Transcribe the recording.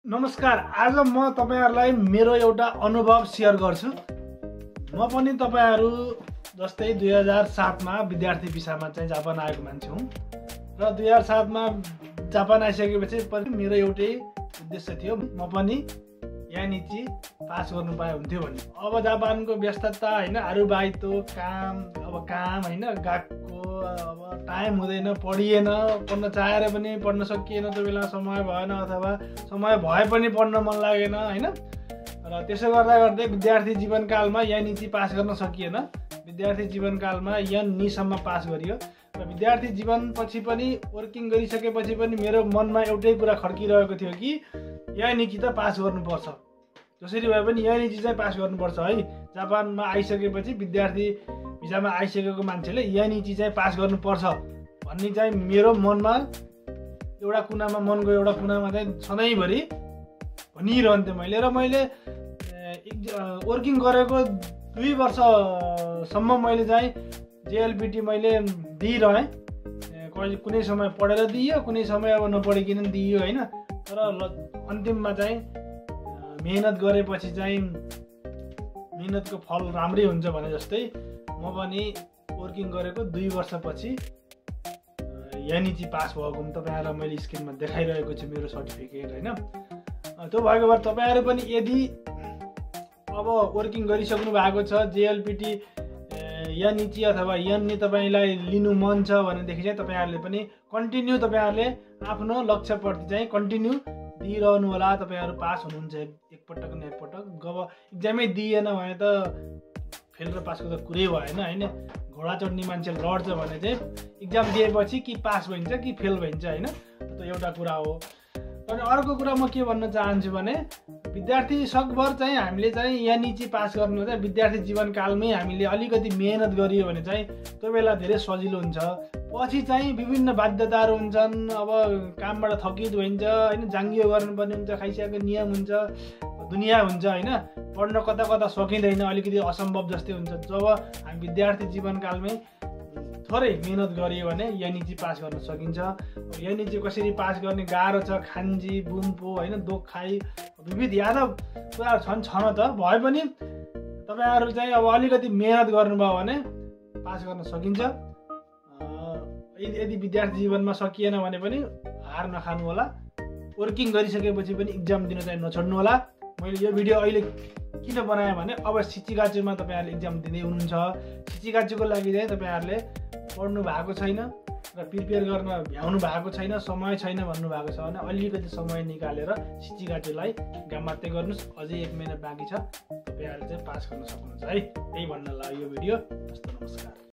नमस्कार। आज म तपाईहरुलाई मेरो एउटा अनुभव शेयर गर्छु। म पनि तपाईहरु जस्तै 2007 मा विद्यार्थी भिसामा चाहिँ जापान आएको मान्छे हुँ र 2007 मा जापान आइसकेपछि मेरो एउटै उद्देश्य थियो, म पनि यानिची पास गर्नु पाए हुन्थ्यो भन्ने। अब जापानको व्यस्तता हैन, आरुबाइतो काम, अब काम हैन, गाको अब टाइम हुँदैन, पढिएन, पढ्न चाहेर पनि पढ्न सकिएन, त्यो बेला समय भएन अथवा समय भए पनि पढ्न मन लागेन हैन। र त्यसो गर्दै विद्यार्थी जीवनकालमा यानिची पास गर्न सकिएन। विद्यार्थी जीवनकालमा यान सम्म पास गरियो र विद्यार्थी जीवनपछि पनि वर्किङ गरिसकेपछि पनि मेरो मनमा एउटै कुरा खड्किरहेको थियो कि यानिची त पास गर्नुपर्छ, जसरी भए पनि यानिची चाहिँ पास गर्नुपर्छ है। जापानमा आइसकेपछि विद्यार्थी भिसामा आइसकेको मान्छेले यानिची चाहिँ पास गर्नुपर्छ भन्ने चाहिँ मेरो मनमा एउटा कुनामा, मनको एउटा कुनामा चाहिँ सधैँभरि भनिरहन्थेँ मैले। र मैले वर्किङ गरेको 2 वर्षसम्म मैले चाहिँ जेएलपिटी मैले दिइरहेँ। कुनै समय पढेर दिइयो, कुनै समय अब नपढिकन दिइयो हैन। तर अन्तिममा चाहिँ मेहनत गरेपछि चाहिँ मेहनतको फल राम्रै हुन्छ भने जस्तै म पनि वर्किङ गरेको 2 वर्षपछि यानिची पास भएको तपाईहरुलाई मैले स्क्रिनमा देखाइरहेको छु मेरो सर्टिफिकेट हैन। त्यो भएको भए तपाईहरु पनि यदि अब वर्किङ गरिसक्नु भएको छ, जेएलपिटी यानिची अथवा यान्नी तपाईलाई लिनु मन छ भनेदेखि चाहिँ तपाईहरुले पनि कन्टिन्यू तपाईहरुले आफ्नो लक्ष्यप्रति चाहिँ कन्टिन्यू दिइरहनु होला। तपाईहरु पास हुनुहुन्छ एकपटक न एकपटक। अब एक्जामै दिएन भने त फेल र पासको त कुरै भएन हैन। घोडा चढ्ने मान्छे लड्छ भने चाहिँ एक्जाम दिएपछि कि पास भइन्छ कि फेल भइन्छ हैन। त्यो एउटा कुरा हो। अनि अर्को कुरा म के भन्न चाहन्छु भने विद्यार्थी सकभर चाहिँ हामीले चाहिँ यानिची पास गर्नु चाहिँ विद्यार्थी जीवनकालमै हामीले अलिकति मेहनत गरियो भने चाहिँ त्यो बेला धेरै सजिलो हुन्छ। पछि चाहिँ विभिन्न बाध्यताहरू हुन्छन्, अब कामबाट थकित हुन्छ हैन, जाङ्गियो गर्नुपर्ने हुन्छ, खाइसकेको नियम हुन्छ, दुनिया हुन्छ हैन, पढ्न कता कता सकिँदैन, अलिकति असम्भव जस्तै हुन्छ। जब हामी विद्यार्थी जीवनकालमै थोरै मेहनत गरियो भने यानिची पास गर्न सकिन्छ। यानिची कसरी पास गर्ने गाह्रो छ, खान्जी बुम्पो हैन, दोखाइ विविध यादव कुराहरू छन् त भए पनि तपाईहरु चाहिँ अब अलिकति मेहनत गर्नुभयो भने पास गर्न सकिन्छ। यदि विद्यार्थी जीवनमा सकिएन भने पनि हार नखानु होला। वर्किङ गरिसकेपछि पनि एक्जाम दिन चाहिँ नछोड्नु होला। मैले यो भिडियो अहिले किन बनाएँ भने अब सिचिगाचुमा तपाईहरुले एक्जाम दिँदै हुनुहुन्छ। सिचिगाचुको लागि चाहिँ तपाईहरुले पढ्नु भएको छैन र प्रिपेयर गर्न भ्याउनु भएको छैन, समय छैन भन्नु भएको छ भने अलिकति समय निकालेर सिचिगाचुलाई एक्जाम मात्रै गर्नुस्। अझै 1 महिना बाँकी छ, तपाईहरुले चाहिँ पास गर्न सक्नुहुन्छ है। त्यही भन्न लाग्यो यो भिडियो। हस्त नमस्कार।